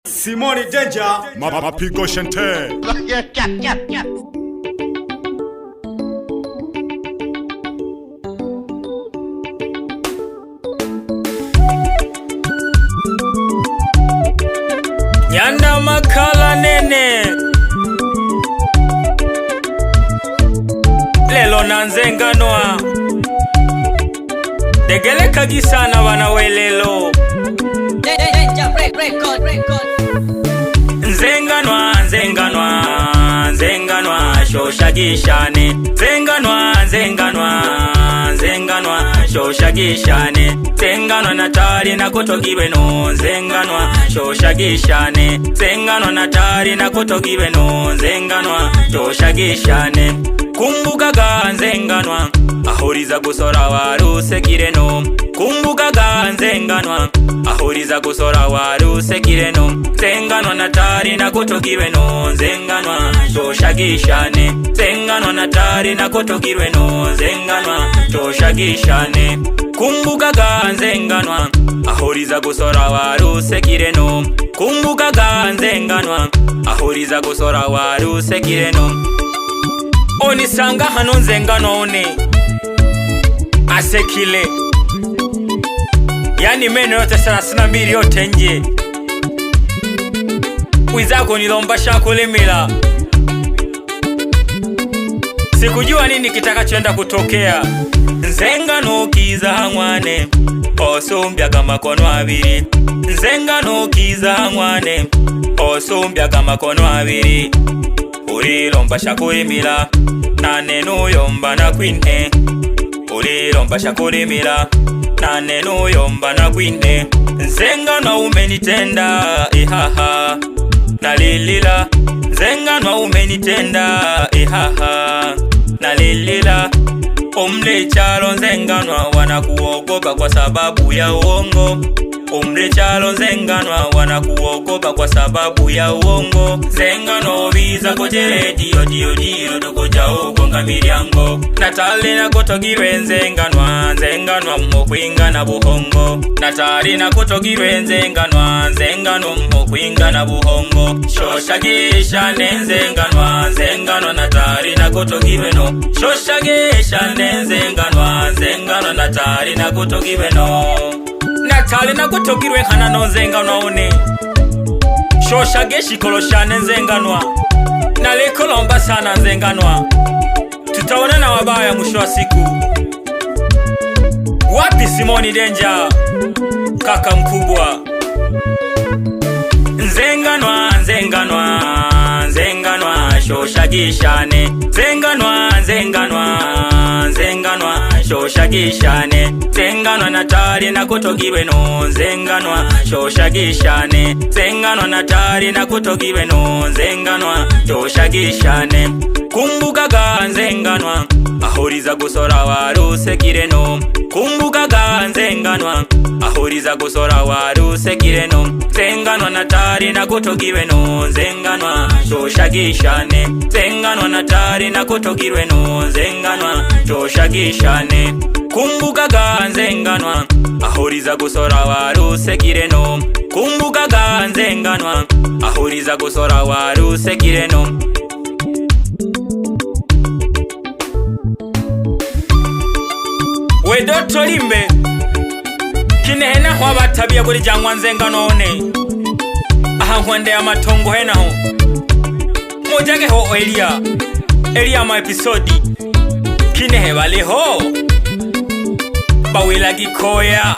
Simoni Danger Mapigo Shente Nyanda makala nene lelo nanzenganwa degeleka gisana wana welelo Nzenganwa shoshagishane Nzenganwa shoshagishane Nzenganwa natali na kutogiwe no Nzenganwa shoshagishane Nzenganwa natali na kutogiwe no Nzenganwa shoshagishane Kumbukaga Nzenganwa ahuriza gusora warusekireno Kumbukaga Nzenganwa ahuriza gusora warusekireno Nzenganwa natali na kutogiwe no Nzenganwa shoshagishane Nzenganwa natali na kutogiwe no Nzenganwa shoshagishane Kumbukaga Nzenganwa ahuriza gusora warusekireno Kumbukaga Nzenganwa ahuriza gusora warusekireno Onisanga hano Nzenganwa one asekile yani meno yote 32 yote nje wizako nilomba shakulimila sikujua nini kitakachoenda kutokea Nzenganwa kiza mwane osombya kama kono abiri Nzenganwa kiza mwane osombya kama kono abiri ulilomba shakulimila nane nuyomba na kwine ulilomba shakulimila nane nuyomba na kwine Nzenganwa umenitenda ihaha nalilila Nzenganwa umenitenda ihaha nalilila Umlechalo Nzenganwa wanakuogopa kwa sababu ya uongo Umlechalo Nzenganwa wanakuogopa kwa sababu ya uongo Nzenganwa biza koche dio tukuja ukonga milyango Natali na kutogiwe Nzenganwa mmokwinga na buhongo Natali na kutogiwe Nzenganwa mmokwinga na buhongo Shoshagishane Nzenganwa natali na kutogiwe no Shoshagishane Nzenganwa natali na kutogiwe no Natali na kutogirwe kana no Nzenganwa one Shoshage shikoloshane Nzenganwa nalikolomba sana Nzenganwa tutaona na wabaya mwisho wa siku Wapi Simoni Danger kaka mkubwa Nzenganwa shoshagishane Nzenganwa shoshagishane Nzenganwa natali na kutogiwe no Nzenganwa shoshagishane Nzenganwa natali na kutogiwe no Nzenganwa shoshagishane Kumbukaga Nzenganwa ahuriza gusora warusekireno Kumbukaga Nzenganwa ahuriza gusora warusekireno Nzenganwa natali na kutogiwe no Nzenganwa shoshagishane Nzenganwa natali na kutogiwe no Nzenganwa shoshagishane Kumbukaga Nzenganwa ahuriza gusora warusekireno Kumbukaga Nzenganwa ahuriza gusora warusekireno Wedoto limbe kinehena ho abatabia buri jangwa Nzenganwa one aha nkwende amatongo hena ho mujage ho Elia ma episode kinehe bali ho bawila gikoya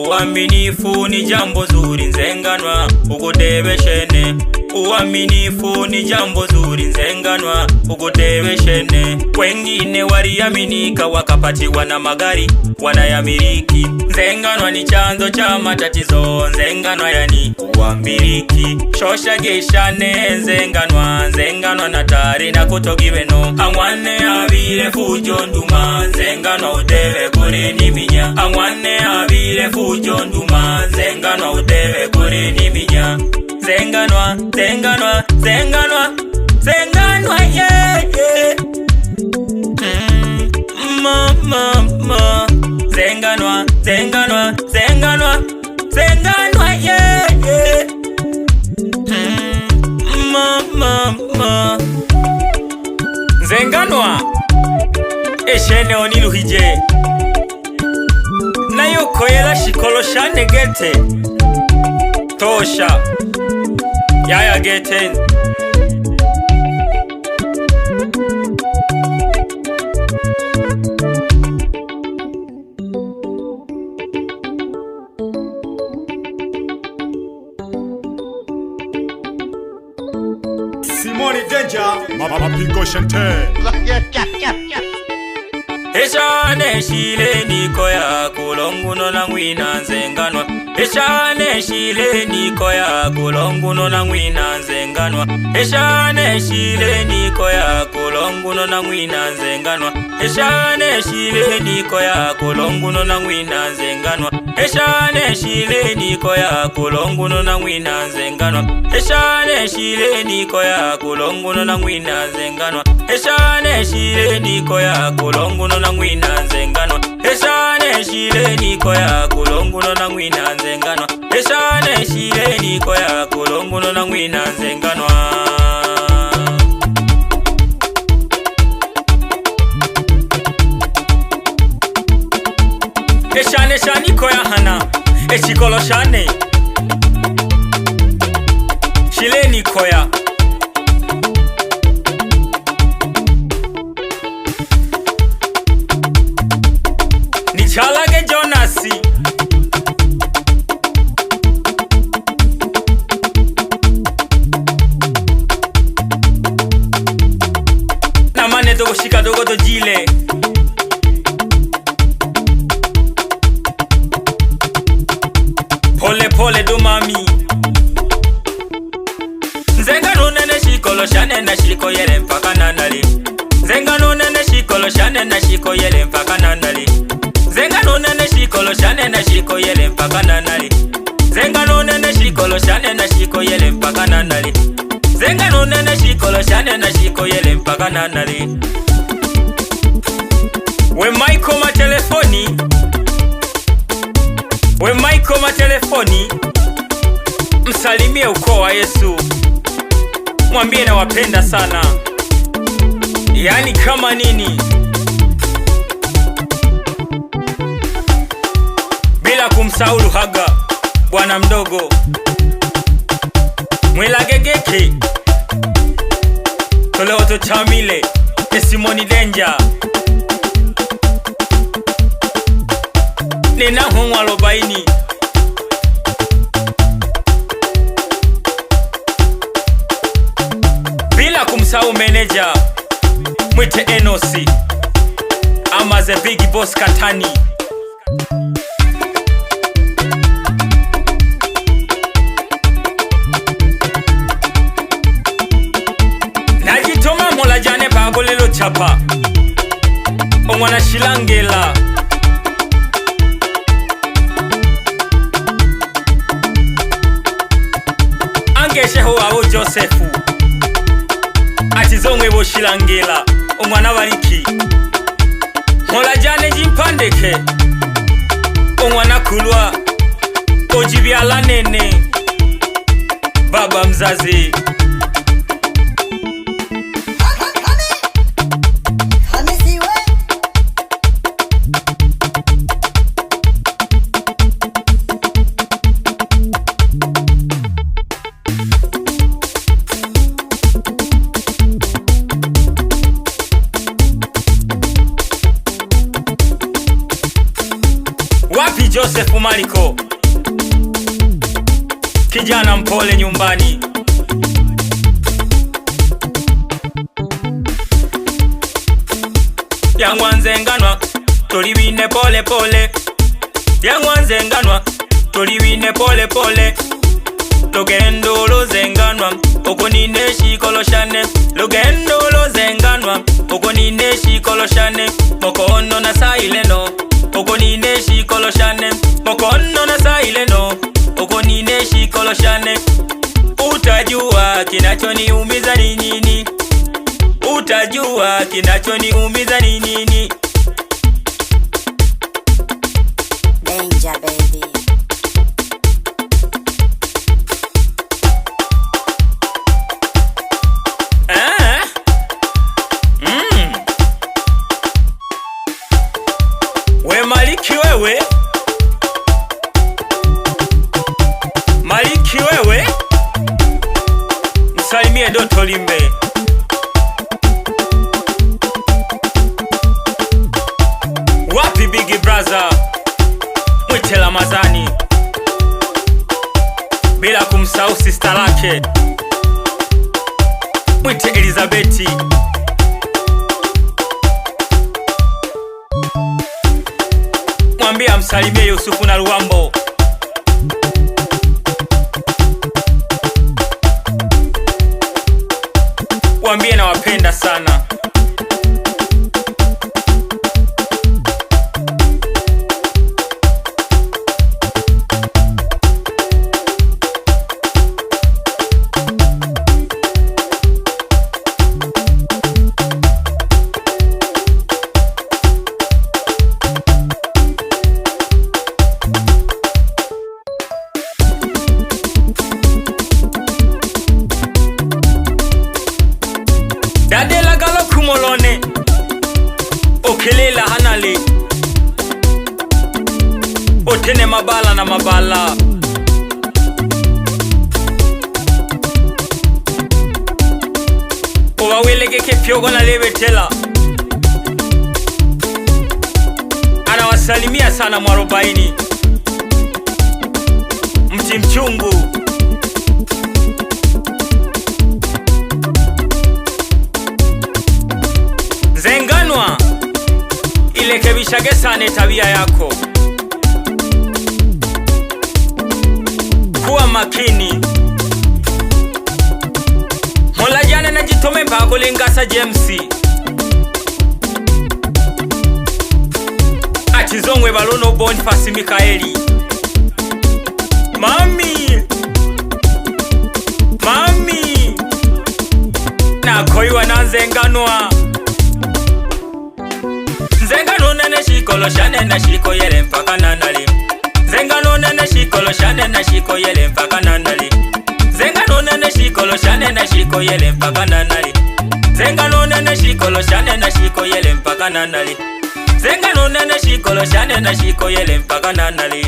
Uaminifu ni jambo zuri Nzenganwa ukudebeshene Uaminifu ni jambo zuri Nzenganwa ukudebeshene Wengine waliaminika wakapatiwa na magari wanayamiliki Nzenganwa ni chanzo cha matatizo Nzenganwa yani uambiliki Shoshagishane Nzenganwa natali na kutogiwe no Angwane abire fujo nduma Nzenganwa udebe kuri niminya Angwane abire fujo nduma Nzenganwa udebe kuri niminya Nzenganwa yeah mama Nzenganwa yeah nzenganwa eshene oniluhije nayo koyela shikolo shanegete tosha yaya gete Simoni Danger, Mapigo Shante. Eshane shile niko ya kulonguno na ngwina nzenganwa. Eshane shile niko ya kulonguno na ngwina nzenganwa. Eshane shile niko ya kulonguno na ngwina nzenganwa. Eshane shile niko ya kulonguno na ngwina nzenganwa. Eshane shile niko ya kulonguno na ngwina nzenganwa. Eshane shile niko ya kulonguno na ngwina nzenganwa. Eshane shile niko ya kulonguno na ngwina nzenganwa. Eshane shile niko ya kulonguno na ngwina nzenganwa. Eshane shile niko ya kulonguno na ngwina nzenganwa. Eshane shani ko ya hana echikolo shane shile niko ya Chalage Jonasi Namane dogo shika dogo dojile Pole pole do mami Nzengano nene shikolo shane na shiko yele mpaka nanali Nzengano nene shikolo shane na shiko yele mpaka nanali Zengano nene shikolo shane na shiko yele mpaka nanali Zengano nene shikolo shane na shiko yele mpaka nanali Zengano nene shikolo shane na shiko yele mpaka nanali We maiko ma telefoni We maiko ma telefoni Msalimie ukoo wa Yesu Mwambie na wapenda sana Yani kama nini Bila kumsaulu haga bwana mdogo Mwelagegeke Toleoto chamile Simoni Danger Nina hongwa lobaini Bila kumsahau manager Mwite Enosi Ama the big boss Katani Najitoma mola jane bagolelo chapa Omwana shilangela Angesheho abo Josefu Atizongwe bo shilangela Omwana bariki Mola jane jimpandeke Omwana kulwa Ojibyala nene Baba mzazi Wapi Joseph Mariko Kijana mpole nyumbani Yangwanzenganwa Tolibine pole pole Yangwanzenganwa Tolibine pole pole Lugendo lozenganwa Okonine shikolo shane Lugendo lozenganwa Okonine shikolo shane Mokono na saileno Okonine shikolo shane Mokono na saileno Okonine shikolo shane Utajua kinachoniumiza ni nini Utajua kinachoniumiza ni nini Danger baby mwambie Doto Limbe. Wapi Big Brother, mwite Ramadhani, bila kumsahau sister lake mwite Elizabeti. Mwambie amsalimie Yusufu na Luambo. Mwambie nawapenda sana. Dadela galo kumolone okelela hanale otene mabala na mabala owawelekeke pyogo na lebetela. Anawasalimia sana Mwarobaini, mti mchungu. Zenganwa ilekebishage sana tabia yako, kuwa makini. Mola jana na jitome mpako lingasa James achizongwe balono Boniface Mikaeli. Mami nakoiwa na Zenganwa. Zengano nene shikolo shane na shiko yele mpaka nandali. Zengano nene shikolo shane na shiko yele mpaka nandali. Zengano nene shikolo shane na shiko yele mpaka nandali. Zengano nene shikolo shane na shiko yele mpaka nandali. Zengano nene shikolo shane na shiko yele mpaka nandali.